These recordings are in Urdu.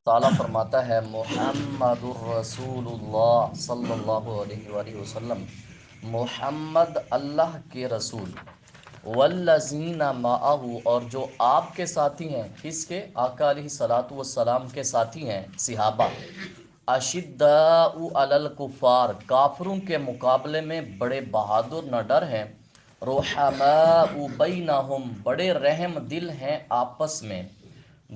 تعالیٰ فرماتا ہے محمد الرسول اللہ صلی اللہ علیہ وآلہ وسلم، محمد اللہ کے رسول، والذین معہ اور جو آپ کے ساتھی ہیں، کس کے؟ آقا علیہ الصلوۃ والسلام کے ساتھی ہیں، صحابہ، اشداء علی الکفار کافروں کے مقابلے میں بڑے بہادر نہ ڈر ہیں، رحماء بینہم بڑے رحم دل ہیں آپس میں،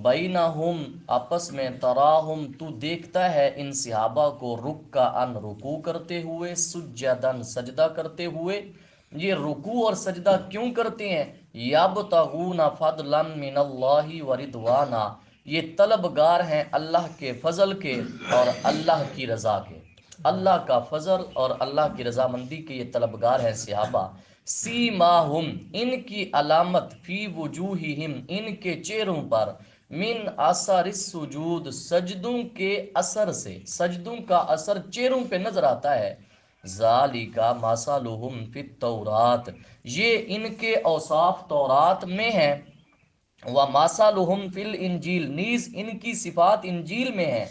بینہم آپس میں، تراہم تو دیکھتا ہے ان صحابہ کو رکعن رکوع کرتے ہوئے، سجدن سجدہ کرتے ہوئے۔ یہ رکوع اور سجدہ کیوں کرتے ہیں؟ یبتغون فضلا من اللہ ورضوانا، یہ طلبگار ہیں اللہ کے فضل کے اور اللہ کی رضا کے، اللہ کا فضل اور اللہ کی رضامندی کے یہ طلبگار ہیں صحابہ۔ سیماہم ان کی علامت، فی وجوہہم ان کے چہروں پر، من اثر السجود سجدوں کے اثر سے، سجدوں کا اثر چہروں پہ نظر آتا ہے، ذالکا مثلہم فی التورات یہ ان کے اوصاف تورات میں ہیں، وَمَثَلُهُمْ فِي الْإِنْجِيلِ نیز ان کی صفات انجیل میں ہیں۔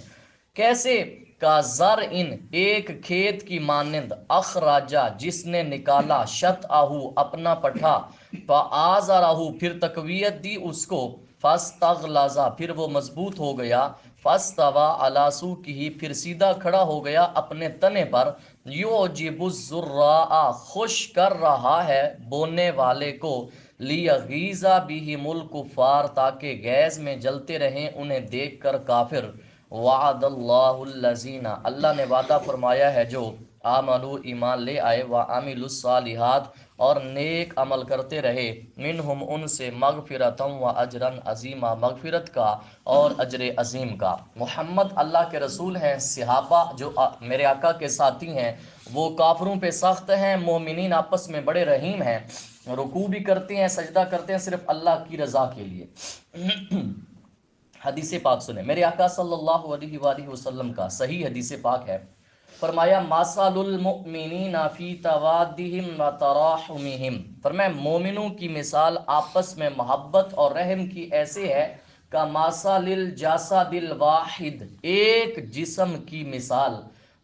کیسے؟ کا زرعٍ ایک کھیت کی مانند، اخراجا جس نے نکالا، شطأہ اپنا پٹھا، فآزرہ پھر تقویت دی اس کو، فاستغلظ پھر وہ مضبوط ہو گیا، فاستوى علی سوقہ پھر سیدھا کھڑا ہو گیا اپنے تنے پر، یعجب الزراء خوش کر رہا ہے بونے والے کو، لیغیظ بہم الکفار تاکہ گیز میں جلتے رہیں انہیں دیکھ کر کافر، وعد اللہ الذین اللہ نے وعدہ فرمایا ہے جو آمنوا ایمان لے آئے، وعملوا الصالحات اور نیک عمل کرتے رہے، منہم ان سے، مغفرتا و اجرا عظیما مغفرت کا اور اجر عظیم کا۔ محمد اللہ کے رسول ہیں، صحابہ جو میرے آقا کے ساتھی ہیں وہ کافروں پہ سخت ہیں، مومنین آپس میں بڑے رحیم ہیں، رکوع بھی کرتے ہیں، سجدہ کرتے ہیں صرف اللہ کی رضا کے لیے۔ حدیث پاک سنیں، میرے آقا صلی اللہ علیہ وآلہ وسلم کا صحیح حدیث پاک ہے، فرمایا مثل المؤمنین فی توادہم و تراحمہم، فرمایا مومنوں کی مثال آپس میں محبت اور رحم کی ایسے ہے، کمثل الجسد الواحد ایک جسم کی مثال،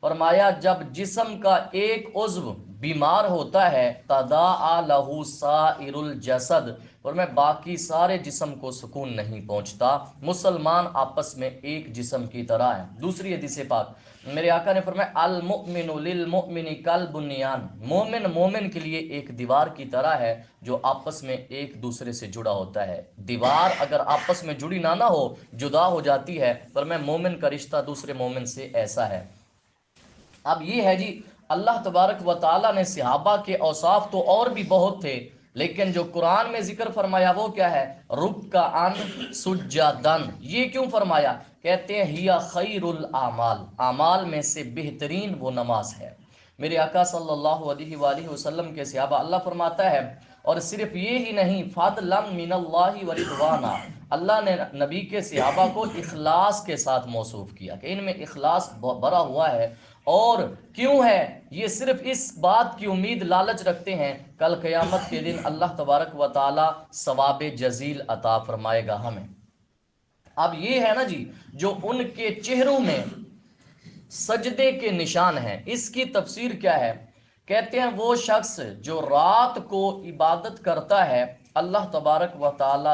فرمایا جب جسم کا ایک عضو بیمار ہوتا ہے، تداعی لہ سائر الجسد، اور میں باقی سارے جسم کو سکون نہیں پہنچتا، مسلمان آپس میں ایک جسم کی طرح ہیں۔ دوسری حدیث پاک میرے آقا نے فرمایا المؤمن للمؤمن کالبنیان، مومن مومن کے لیے ایک دیوار کی طرح ہے جو آپس میں ایک دوسرے سے جڑا ہوتا ہے، دیوار اگر آپس میں جڑی نہ ہو جدا ہو جاتی ہے، فرمایا مومن کا رشتہ دوسرے مومن سے ایسا ہے۔ اب یہ ہے جی، اللہ تبارک و تعالیٰ نے صحابہ کے اوصاف تو اور بھی بہت تھے، لیکن جو قرآن میں ذکر فرمایا وہ کیا ہے؟ رکعن سجدن، یہ کیوں فرمایا؟ کہتے ہیں ہیا خیر الاعمال، اعمال میں سے بہترین وہ نماز ہے۔ میرے آقا صلی اللہ علیہ وآلہ وسلم کے صحابہ، اللہ فرماتا ہے اور صرف یہ ہی نہیں، فضلا من اللہ ورضوانا، اللہ نے نبی کے صحابہ کو اخلاص کے ساتھ موصوف کیا کہ ان میں اخلاص بھرا ہوا ہے، اور کیوں ہے؟ یہ صرف اس بات کی امید لالچ رکھتے ہیں کل قیامت کے دن اللہ تبارک و تعالی ثواب جزیل عطا فرمائے گا ہمیں۔ اب یہ ہے نا جی، جو ان کے چہروں میں سجدے کے نشان ہیں، اس کی تفسیر کیا ہے؟ کہتے ہیں وہ شخص جو رات کو عبادت کرتا ہے، اللہ تبارک و تعالی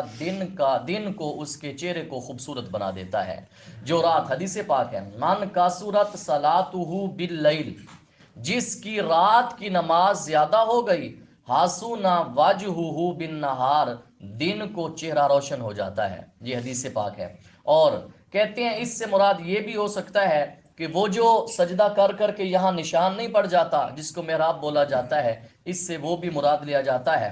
دن کو اس کے چہرے کو خوبصورت بنا دیتا ہے۔ جو رات، حدیث پاک ہے، من کثرت صلاتہ باللیل، جس کی رات کی نماز زیادہ ہو گئی، حسن وجہہ بالنہار، دن کو چہرہ روشن ہو جاتا ہے، یہ حدیث پاک ہے۔ اور کہتے ہیں اس سے مراد یہ بھی ہو سکتا ہے کہ وہ جو سجدہ کر کر کے یہاں نشان نہیں پڑ جاتا جس کو محراب بولا جاتا ہے، اس سے وہ بھی مراد لیا جاتا ہے۔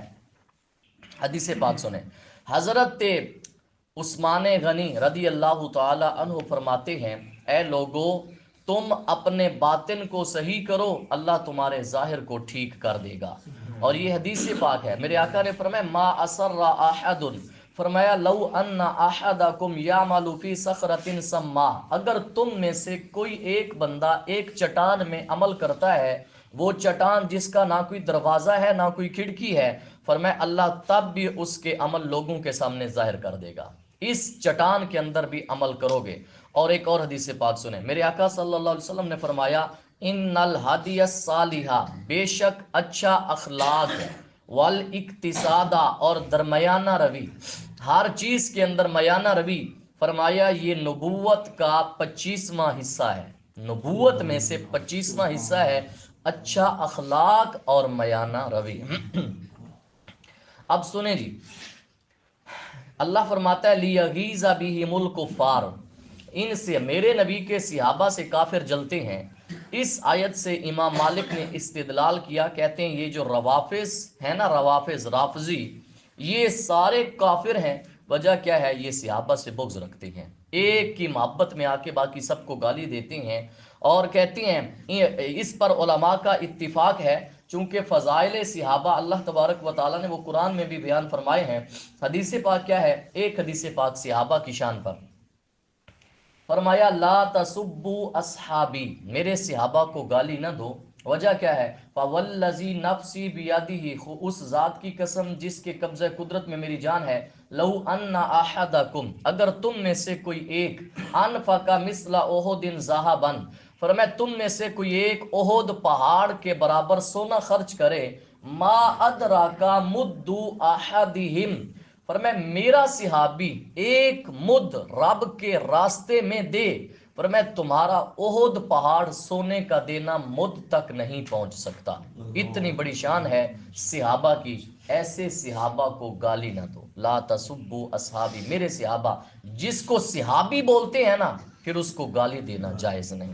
حدیث پاک سنیں، حضرت عثمان غنی رضی اللہ تعالی عنہ فرماتے ہیں، اے لوگو تم اپنے باطن کو صحیح کرو، اللہ تمہارے ظاہر کو ٹھیک کر دے گا۔ اور یہ حدیث پاک ہے، میرے آقا نے فرمایا ما اسر احد، فرمایا لو ان احدکم یعمل فی صخرۃ سما، اگر تم میں سے کوئی ایک بندہ ایک چٹان میں عمل کرتا ہے، وہ چٹان جس کا نہ کوئی دروازہ ہے نہ کوئی کھڑکی ہے، فرمایا اللہ تب بھی اس کے عمل لوگوں کے سامنے ظاہر کر دے گا، اس چٹان کے اندر بھی عمل کرو گے، اور ایک اور حدیث پاک سنیں، میرے آقا صلی اللہ علیہ وسلم نے فرمایا ان الہدی الصالحہ، بے شک اچھا اخلاق، والاقتصادہ، اور درمیانہ روی، ہر چیز کے اندر میانہ روی، فرمایا یہ نبوت کا 25واں حصہ ہے، نبوت میں سے 25واں حصہ ہے اچھا اخلاق اور میانہ روی۔ اب سنیں جی، اللہ فرماتا ہے لیغیظ بہم الکفار، ان سے میرے نبی کے صحابہ سے کافر جلتے ہیں۔ اس آیت سے امام مالک نے استدلال کیا، کہتے ہیں یہ جو روافظ ہیں نا، روافظ رافضی، یہ سارے کافر ہیں۔ وجہ کیا ہے؟ یہ صحابہ سے بغض رکھتے ہیں، ایک کی محبت میں آ کے باقی سب کو گالی دیتے ہیں، اور کہتے ہیں اس پر علماء کا اتفاق ہے، چونکہ فضائل صحابہ اللہ تبارک و تعالیٰ نے وہ قرآن میں بھی بیان فرمائے ہیں۔ حدیث پاک کیا ہے؟ ایک حدیث پاک صحابہ کی شان پر فرمایا لا تسبوا اصحابی، میرے صحابہ کو گالی نہ دو۔ وجہ کیا ہے؟ فوالذی نفسی بیدہ، اس ذات کی قسم جس کے قبضہ قدرت میں میری جان ہے، لو ان احدکم، اگر تم میں سے کوئی ایک، انفق مثل احد ذهبا، فرمایا تم میں سے کوئی ایک احد پہاڑ کے برابر سونا خرچ کرے، ما ادراکا مد احدہم، فرمایا میرا صحابی ایک مد رب کے راستے میں دے، فرمایا تمہارا احد پہاڑ سونے کا دینا مد تک نہیں پہنچ سکتا۔ اتنی بڑی شان ہے صحابہ کی، ایسے صحابہ کو گالی نہ دو۔ لا تسبوا اصحابی، میرے صحابہ، جس کو صحابی بولتے ہیں نا، پھر اس کو گالی دینا جائز نہیں۔